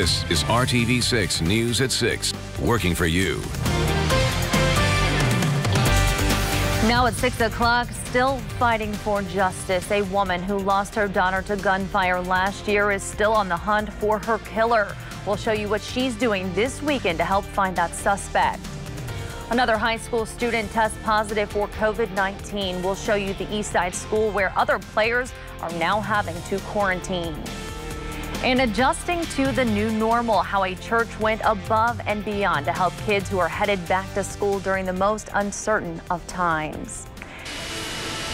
This is RTV6 News at 6, working for you. Now at 6 o'clock, still fighting for justice. A woman who lost her daughter to gunfire last year is still on the hunt for her killer. We'll show you what she's doing this weekend to help find that suspect. Another high school student tests positive for COVID-19. We'll show you the Eastside school where other players are now having to quarantine. And adjusting to the new normal, how a church went above and beyond to help kids who are headed back to school during the most uncertain of times.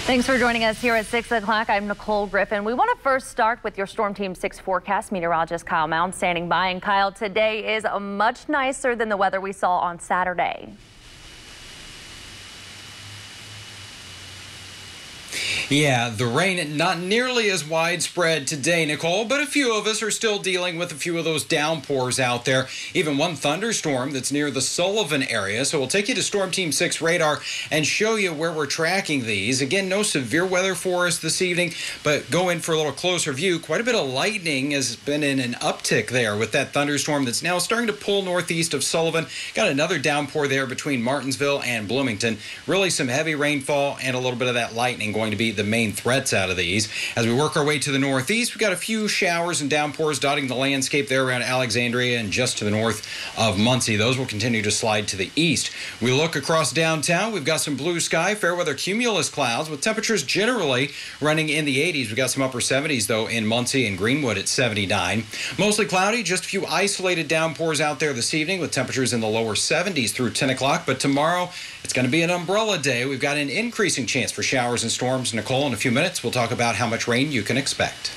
Thanks for joining us here at 6 o'clock. I'm Nicole Griffin. We want to first start with your Storm Team 6 forecast. Meteorologist Kyle Mound standing by. And Kyle, today is much nicer than the weather we saw on Saturday. Yeah, the rain not nearly as widespread today, Nicole, but a few of us are still dealing with a few of those downpours out there. Even one thunderstorm that's near the Sullivan area. So we'll take you to Storm Team 6 radar and show you where we're tracking these. Again, no severe weather for us this evening, but go in for a little closer view. Quite a bit of lightning has been in an uptick there with that thunderstorm that's now starting to pull northeast of Sullivan. Got another downpour there between Martinsville and Bloomington. Really some heavy rainfall and a little bit of that lightning going to be the main threats out of these. As we work our way to the northeast, we've got a few showers and downpours dotting the landscape there around Alexandria and just to the north of Muncie. Those will continue to slide to the east. We look across downtown. We've got some blue sky, fair weather cumulus clouds with temperatures generally running in the 80s. We've got some upper 70s though in Muncie and Greenwood at 79. Mostly cloudy, just a few isolated downpours out there this evening with temperatures in the lower 70s through 10 o'clock. But tomorrow it's going to be an umbrella day. We've got an increasing chance for showers and storms. Nicole, in a few minutes, we'll talk about how much rain you can expect.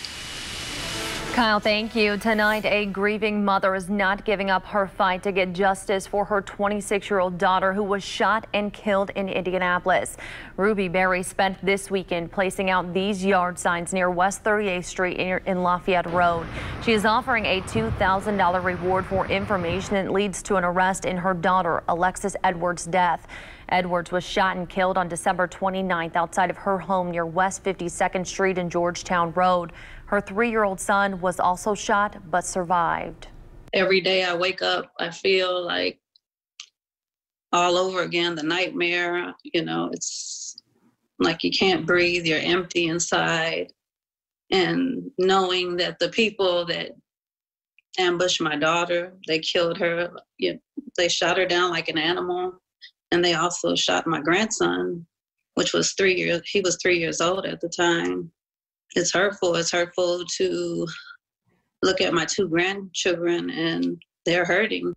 Kyle, thank you. Tonight, a grieving mother is not giving up her fight to get justice for her 26-year-old daughter who was shot and killed in Indianapolis. Ruby Berry spent this weekend placing out these yard signs near West 38th Street in Lafayette Road. She is offering a $2,000 reward for information that leads to an arrest in her daughter, Alexis Edwards' death. Edwards was shot and killed on December 29th outside of her home near West 52nd Street and Georgetown Road. Her 3-year-old son was also shot but survived. Every day I wake up, I feel like all over again, the nightmare. You know, it's like you can't breathe, you're empty inside. And knowing that the people that ambushed my daughter, they killed her, they shot her down like an animal. And they also shot my grandson, which was 3 years. He was 3 years old at the time. It's hurtful. It's hurtful to look at my 2 grandchildren and they're hurting.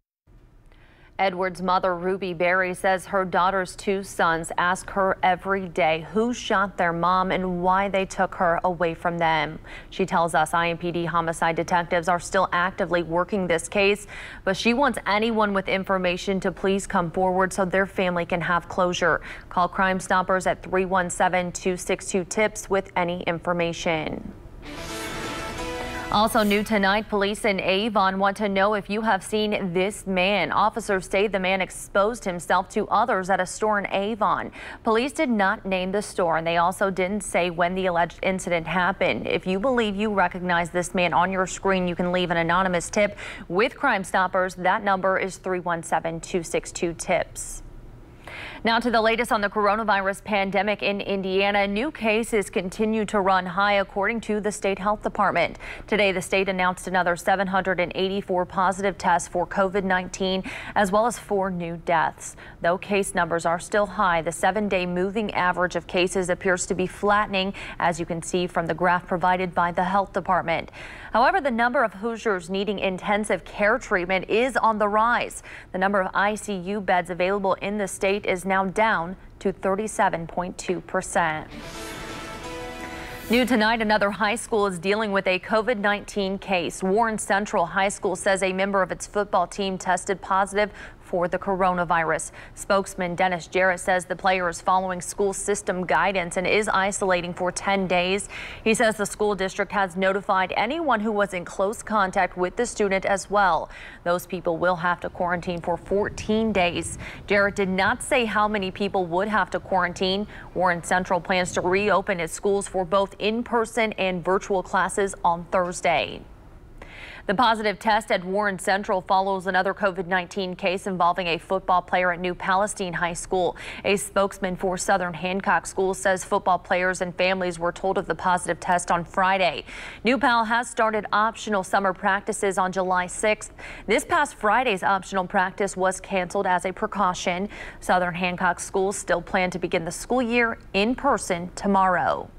Edwards' mother, Ruby Berry, says her daughter's 2 sons ask her every day who shot their mom and why they took her away from them. She tells us IMPD homicide detectives are still actively working this case, but she wants anyone with information to please come forward so their family can have closure. Call Crime Stoppers at 317-262-TIPS with any information. Also new tonight, police in Avon want to know if you have seen this man. Officers say the man exposed himself to others at a store in Avon. Police did not name the store, and they also didn't say when the alleged incident happened. If you believe you recognize this man on your screen, you can leave an anonymous tip with Crime Stoppers. That number is 317-262-TIPS. Now to the latest on the coronavirus pandemic in Indiana. New cases continue to run high according to the state health department. Today, the state announced another 784 positive tests for COVID-19, as well as 4 new deaths. Though case numbers are still high, the 7-day moving average of cases appears to be flattening, as you can see from the graph provided by the health department. However, the number of Hoosiers needing intensive care treatment is on the rise. The number of ICU beds available in the state is now down to 37.2%. New tonight, another high school is dealing with a COVID-19 case. Warren Central High School says a member of its football team tested positive for the coronavirus. Spokesman Dennis Jarrett says the player is following school system guidance and is isolating for 10 days. He says the school district has notified anyone who was in close contact with the student as well. Those people will have to quarantine for 14 days. Jarrett did not say how many people would have to quarantine. Warren Central plans to reopen its schools for both in-person and virtual classes on Thursday. The positive test at Warren Central follows another COVID-19 case involving a football player at New Palestine High School. A spokesman for Southern Hancock Schools says football players and families were told of the positive test on Friday. New Pal has started optional summer practices on July 6th. This past Friday's optional practice was canceled as a precaution. Southern Hancock Schools still plan to begin the school year in person tomorrow.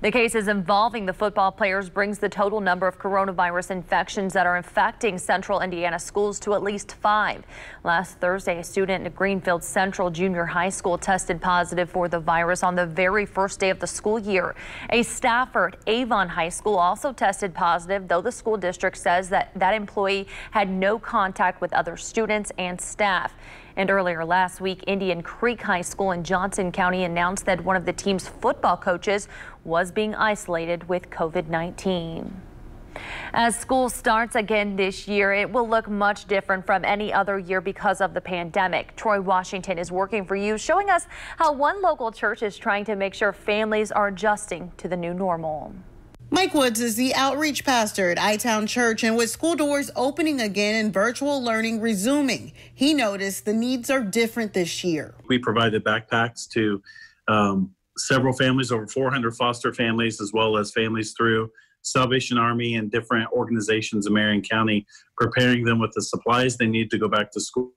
The cases involving the football players brings the total number of coronavirus infections that are infecting Central Indiana schools to at least 5. Last Thursday, a student at Greenfield Central Junior High School tested positive for the virus on the very first day of the school year. A staffer at Avon High School also tested positive, though the school district says that employee had no contact with other students and staff. And earlier last week, Indian Creek High School in Johnson County announced that one of the team's football coaches was being isolated with COVID-19. As school starts again this year, it will look much different from any other year because of the pandemic. Troy Washington is working for you, showing us how one local church is trying to make sure families are adjusting to the new normal. Mike Woods is the outreach pastor at I-Town Church, and with school doors opening again and virtual learning resuming, he noticed the needs are different this year. We provided backpacks to several families, over 400 foster families, as well as families through Salvation Army and different organizations in Marion County, preparing them with the supplies they need to go back to school,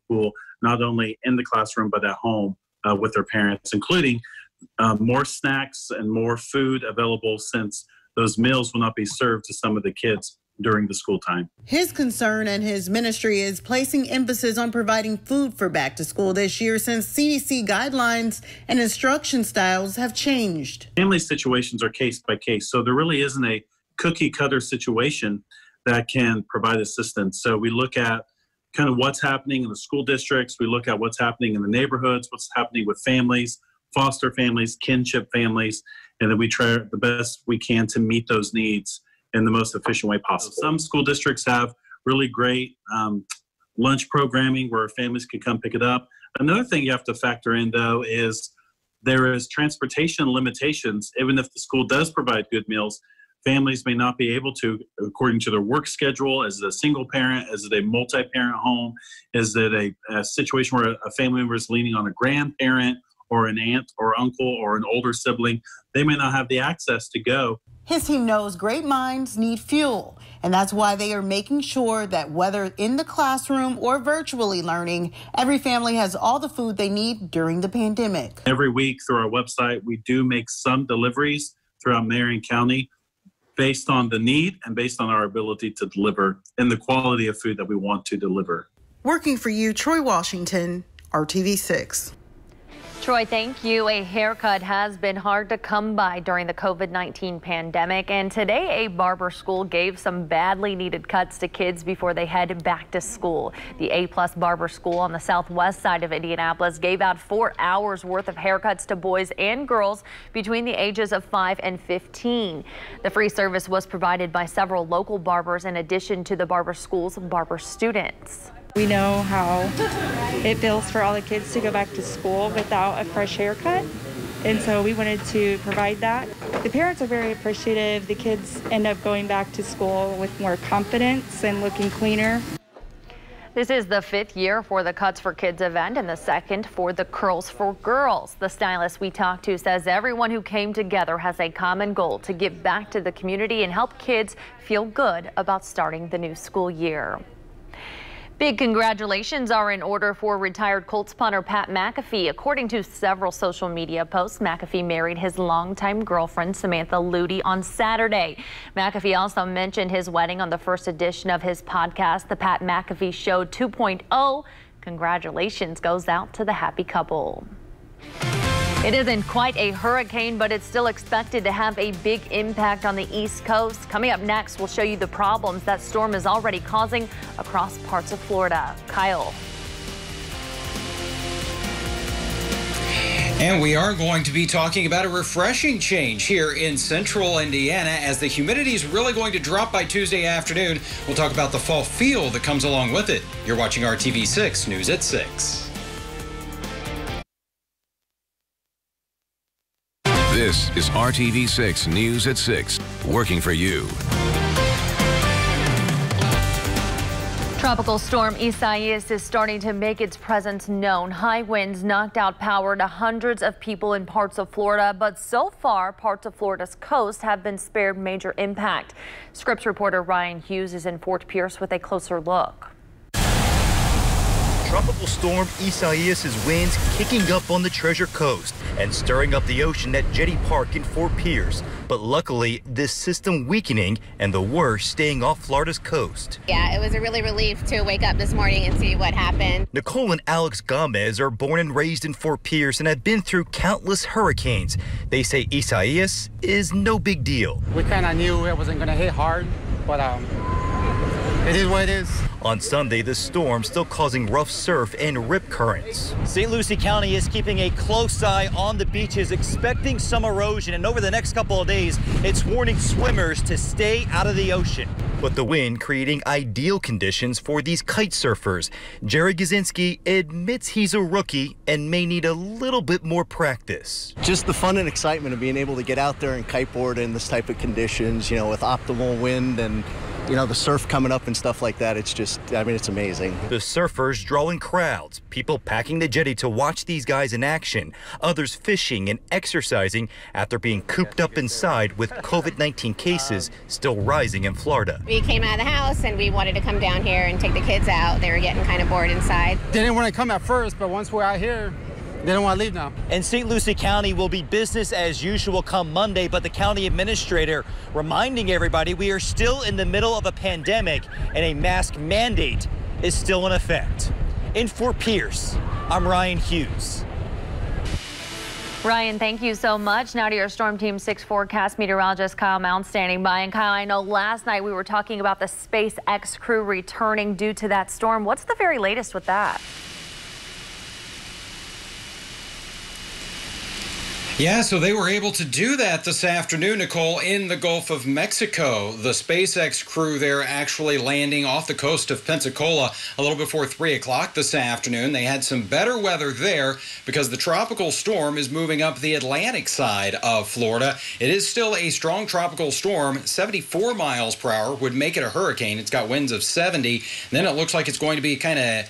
not only in the classroom, but at home with their parents, including more snacks and more food available, since those meals will not be served to some of the kids during the school time. His concern and his ministry is placing emphasis on providing food for back to school this year, since CDC guidelines and instruction styles have changed. Family situations are case by case, so there really isn't a cookie cutter situation that can provide assistance. So we look at kind of what's happening in the school districts. We look at what's happening in the neighborhoods, what's happening with families, foster families, kinship families, and then we try the best we can to meet those needs in the most efficient way possible. Some school districts have really great lunch programming where families can come pick it up. Another thing you have to factor in, though, is there is transportation limitations. Even if the school does provide good meals, families may not be able to, according to their work schedule. Is it a single parent? Is it a multi-parent home? Is it a situation where a family member is leaning on a grandparent or an aunt or uncle or an older sibling? They may not have the access to go. His team knows great minds need fuel, and that's why they are making sure that whether in the classroom or virtually learning, every family has all the food they need during the pandemic. Every week through our website, we do make some deliveries throughout Marion County based on the need and based on our ability to deliver and the quality of food that we want to deliver. Working for you, Troy Washington, RTV6. Troy, thank you. A haircut has been hard to come by during the COVID-19 pandemic, and today a barber school gave some badly needed cuts to kids before they head back to school. The A+ Barber School on the southwest side of Indianapolis gave out 4 hours worth of haircuts to boys and girls between the ages of 5 and 15. The free service was provided by several local barbers in addition to the barber school's barber students. We know how it feels for all the kids to go back to school without a fresh haircut, and so we wanted to provide that. The parents are very appreciative. The kids end up going back to school with more confidence and looking cleaner. This is the 5th year for the Cuts for Kids event and the 2nd for the Curls for Girls. The stylist we talked to says everyone who came together has a common goal to give back to the community and help kids feel good about starting the new school year. Big congratulations are in order for retired Colts punter Pat McAfee. According to several social media posts, McAfee married his longtime girlfriend Samantha Ludy on Saturday. McAfee also mentioned his wedding on the first edition of his podcast, The Pat McAfee Show 2.0. Congratulations goes out to the happy couple. It isn't quite a hurricane, but it's still expected to have a big impact on the East Coast. Coming up next, we'll show you the problems that storm is already causing across parts of Florida. Kyle. And we are going to be talking about a refreshing change here in central Indiana as the humidity is really going to drop by Tuesday afternoon. We'll talk about the fall feel that comes along with it. You're watching RTV6 News at 6. This is RTV6 News at 6, working for you. Tropical storm Isaias is starting to make its presence known. High winds knocked out power to hundreds of people in parts of Florida, but so far parts of Florida's coast have been spared major impact. Scripps reporter Ryan Hughes is in Fort Pierce with a closer look. Tropical storm Isaias' winds kicking up on the Treasure Coast and stirring up the ocean at Jetty Park in Fort Pierce. But luckily, this system weakening and the worst staying off Florida's coast. Yeah, it was a really relief to wake up this morning and see what happened. Nicole and Alex Gomez are born and raised in Fort Pierce and have been through countless hurricanes. They say Isaias is no big deal. We kind of knew it wasn't going to hit hard, but it is what it is. On Sunday, the storm still causing rough surf and rip currents. St. Lucie County is keeping a close eye on the beaches, expecting some erosion, and over the next couple of days, it's warning swimmers to stay out of the ocean. But the wind creating ideal conditions for these kite surfers. Jerry Gazinski admits he's a rookie and may need a little bit more practice. Just the fun and excitement of being able to get out there and kiteboard in this type of conditions, you know, with optimal wind and the surf coming up and stuff like that. It's just, it's amazing. The surfers drawing crowds, people packing the jetty to watch these guys in action, others fishing and exercising after being cooped up inside with COVID-19 cases still rising in Florida. We came out of the house and we wanted to come down here and take the kids out. They were getting kind of bored inside. They didn't want to come at first, but once we're out here, they don't want to leave now. And St. Lucie County will be business as usual come Monday, but the county administrator reminding everybody we are still in the middle of a pandemic and a mask mandate is still in effect. In Fort Pierce, I'm Ryan Hughes. Ryan, thank you so much. Now to your Storm Team 6 forecast, meteorologist Kyle Mount standing by. And Kyle, I know last night we were talking about the Spacex crew returning due to that storm. What's the very latest with that? Yeah, so they were able to do that this afternoon, Nicole, in the Gulf of Mexico. The SpaceX crew there actually landing off the coast of Pensacola a little before 3 o'clock this afternoon. They had some better weather there because the tropical storm is moving up the Atlantic side of Florida. It is still a strong tropical storm. 74 miles per hour would make it a hurricane. It's got winds of 70. And then it looks like it's going to be kind of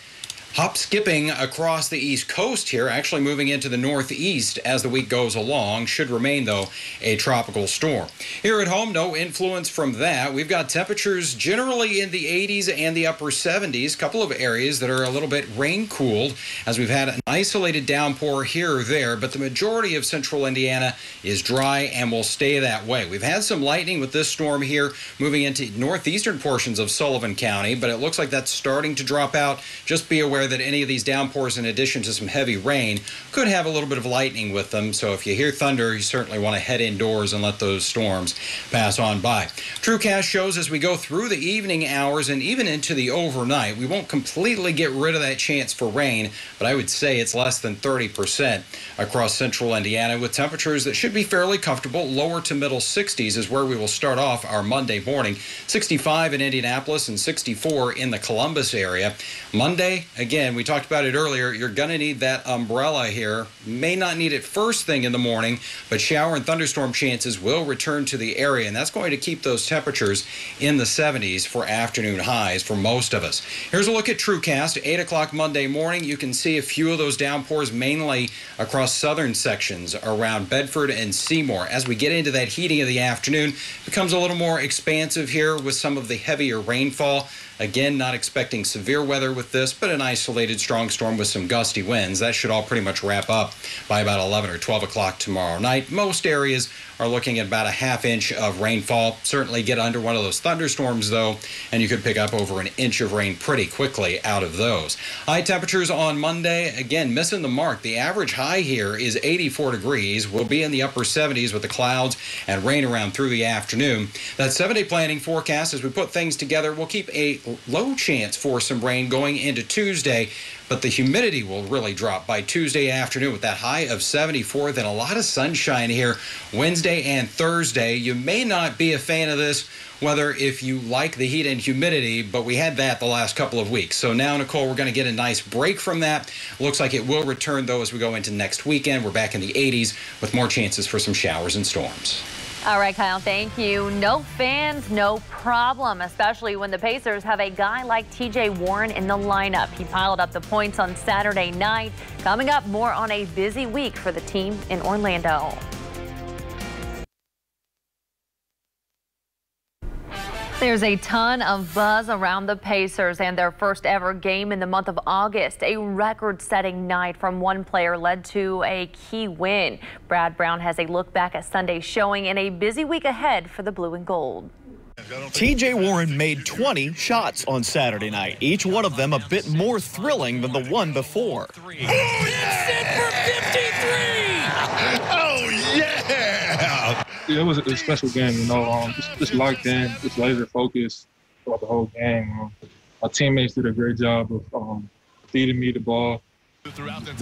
hop-skipping across the east coast here, actually moving into the northeast as the week goes along. Should remain, though, a tropical storm. Here at home, no influence from that. We've got temperatures generally in the 80s and the upper 70s. A couple of areas that are a little bit rain-cooled as we've had an isolated downpour here or there, but the majority of central Indiana is dry and will stay that way. We've had some lightning with this storm here moving into northeastern portions of Sullivan County, but it looks like that's starting to drop out. Just be aware that any of these downpours, in addition to some heavy rain, could have a little bit of lightning with them. So if you hear thunder, you certainly want to head indoors and let those storms pass on by. TrueCast shows as we go through the evening hours and even into the overnight, we won't completely get rid of that chance for rain, but I would say it's less than 30% across central Indiana with temperatures that should be fairly comfortable. Lower to middle 60s is where we will start off our Monday morning. 65 in Indianapolis and 64 in the Columbus area. Monday, again, we talked about it earlier, you're going to need that umbrella here. May not need it first thing in the morning, but shower and thunderstorm chances will return to the area, and that's going to keep those temperatures in the 70s for afternoon highs for most of us. Here's a look at TrueCast. 8 o'clock Monday morning, you can see a few of those downpours mainly across southern sections around Bedford and Seymour. As we get into that heating of the afternoon, it becomes a little more expansive here with some of the heavier rainfall. Again, not expecting severe weather with this, but an isolated strong storm with some gusty winds. That should all pretty much wrap up by about 11 or 12 o'clock tomorrow night. Most areas are looking at about a half inch of rainfall. Certainly get under one of those thunderstorms, though, and you could pick up over an inch of rain pretty quickly out of those. High temperatures on Monday, again, missing the mark. The average high here is 84 degrees. We'll be in the upper 70s with the clouds and rain around through the afternoon. That 7-day planning forecast, as we put things together, will keep a low chance for some rain going into Tuesday, but the humidity will really drop by Tuesday afternoon with that high of 74. Then a lot of sunshine here Wednesday and Thursday. You may not be a fan of this weather if you like the heat and humidity, but we had that the last couple of weeks. So now, Nicole, we're going to get a nice break from that. Looks like it will return, though, as we go into next weekend. We're back in the 80s with more chances for some showers and storms. All right, Kyle, thank you. No fans, no problem, especially when the Pacers have a guy like TJ Warren in the lineup. He piled up the points on Saturday night. Coming up, more on a busy week for the team in Orlando. There's a ton of buzz around the Pacers and their first ever game in the month of August. A record-setting night from one player led to a key win. Brad Brown has a look back at Sunday's showing and a busy week ahead for the blue and gold. TJ Warren made 20 shots on Saturday night, each one of them a bit more thrilling than the one before. Oh, yeah! For 53! Oh, yeah! It was a special game, you know, just locked in, just laser focused throughout the whole game. Our teammates did a great job of feeding me the ball,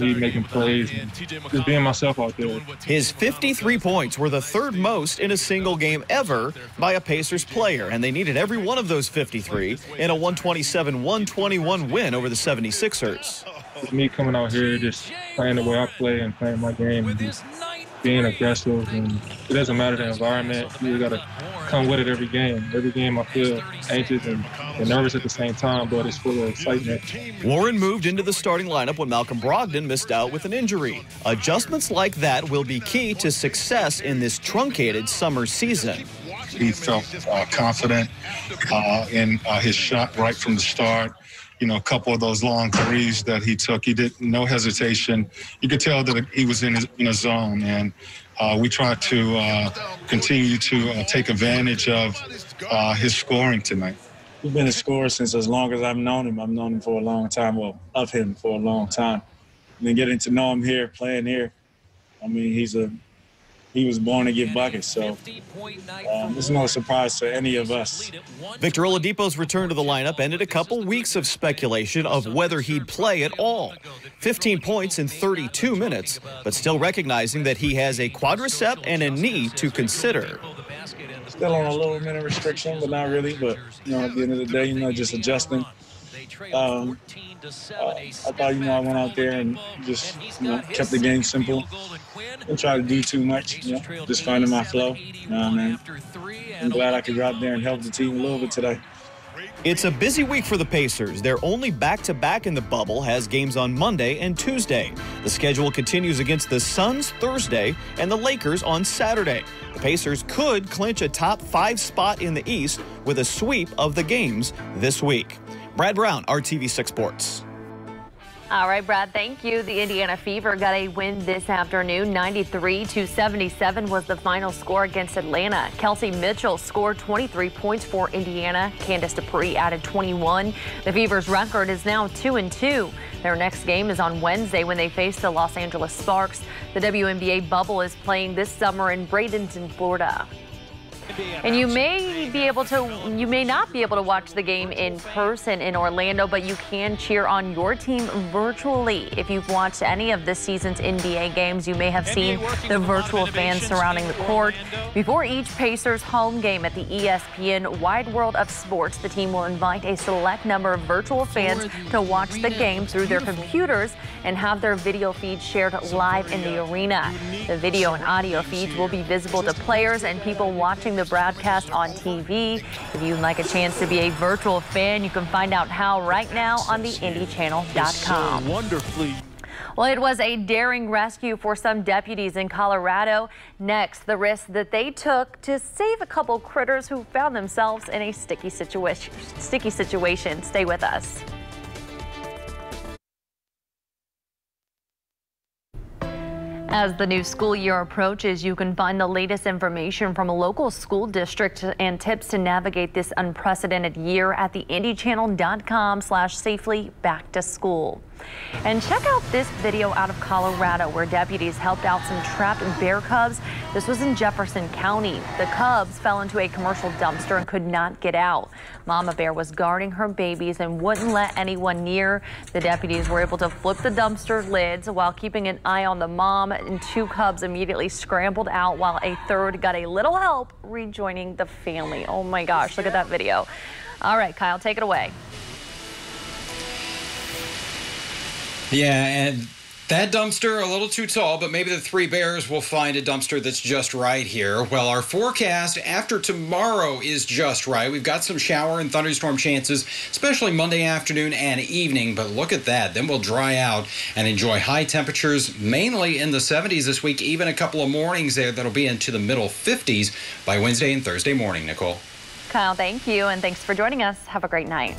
me making plays, and just being myself out there. His 53 points were the third most in a single game ever by a Pacers player, and they needed every one of those 53 in a 127-121 win over the 76ers. With me coming out here, just playing the way I play and playing my game and just being aggressive, and it doesn't matter the environment. You got to come with it every game. Every game I feel anxious and nervous at the same time, but it's full of excitement. Warren moved into the starting lineup when Malcolm Brogdon missed out with an injury. Adjustments like that will be key to success in this truncated summer season. He felt confident in his shot right from the start. You know, a couple of those long threes that he took, he did no hesitation. You could tell that he was in a zone, and we tried to continue to take advantage of his scoring tonight. He's been a scorer since as long as I've known him. I've known him for a long time, well, of him for a long time. And then getting to know him here, playing here, I mean, he was born to get buckets, so it's no surprise to any of us. Victor Oladipo's return to the lineup ended a couple weeks of speculation of whether he'd play at all. 15 points in 32 minutes, but still recognizing that he has a quadricep and a knee to consider. Still on a little minute restriction, but not really. But, you know, at the end of the day, you know, just adjusting. I thought, I went out there and just, kept the game simple. Didn't try to do too much, just finding my flow. Man, I'm glad I could go out there and help the team a little bit today. It's a busy week for the Pacers. Their only back-to-back in the bubble has games on Monday and Tuesday. The schedule continues against the Suns Thursday and the Lakers on Saturday. The Pacers could clinch a top 5 spot in the East with a sweep of the games this week. Brad Brown, RTV6 Sports. All right, Brad, thank you. The Indiana Fever got a win this afternoon. 93-77 was the final score against Atlanta. Kelsey Mitchell scored 23 points for Indiana. Candace Dupree added 21. The Fever's record is now 2-2. Their next game is on Wednesday when they face the Los Angeles Sparks. The WNBA bubble is playing this summer in Bradenton, Florida. And you may not be able to watch the game in person in Orlando, but you can cheer on your team virtually. If you've watched any of this season's NBA games, you may have seen the virtual fans surrounding the court. Before each Pacers home game at the ESPN Wide World of Sports, the team will invite a select number of virtual fans to watch the game through their computers and have their video feeds shared live in the arena. The video and audio feeds will be visible to players and people watching the broadcast on TV. If you'd like a chance to be a virtual fan, you can find out how right now on the IndyChannel.com. Wonderfully. Well, it was a daring rescue for some deputies in Colorado. Next, the risk that they took to save a couple critters who found themselves in a sticky situation. Stay with us. As the new school year approaches, you can find the latest information from a local school district and tips to navigate this unprecedented year at the IndyChannel.com/safely back to school. And check out this video out of Colorado where deputies helped out some trapped bear cubs. This was in Jefferson County. The cubs fell into a commercial dumpster and could not get out. Mama bear was guarding her babies and wouldn't let anyone near. The deputies were able to flip the dumpster lids while keeping an eye on the mom, and 2 cubs immediately scrambled out while a third got a little help rejoining the family. Oh my gosh, look at that video. All right, Kyle, take it away. Yeah, and That dumpster, a little too tall, but maybe the Three Bears will find a dumpster that's just right here. Well, our forecast after tomorrow is just right. We've got some shower and thunderstorm chances, especially Monday afternoon and evening, but look at that. Then we'll dry out and enjoy high temperatures, mainly in the 70s this week, even a couple of mornings there that'll be into the middle 50s by Wednesday and Thursday morning, Nicole. Kyle, thank you, and thanks for joining us. Have a great night.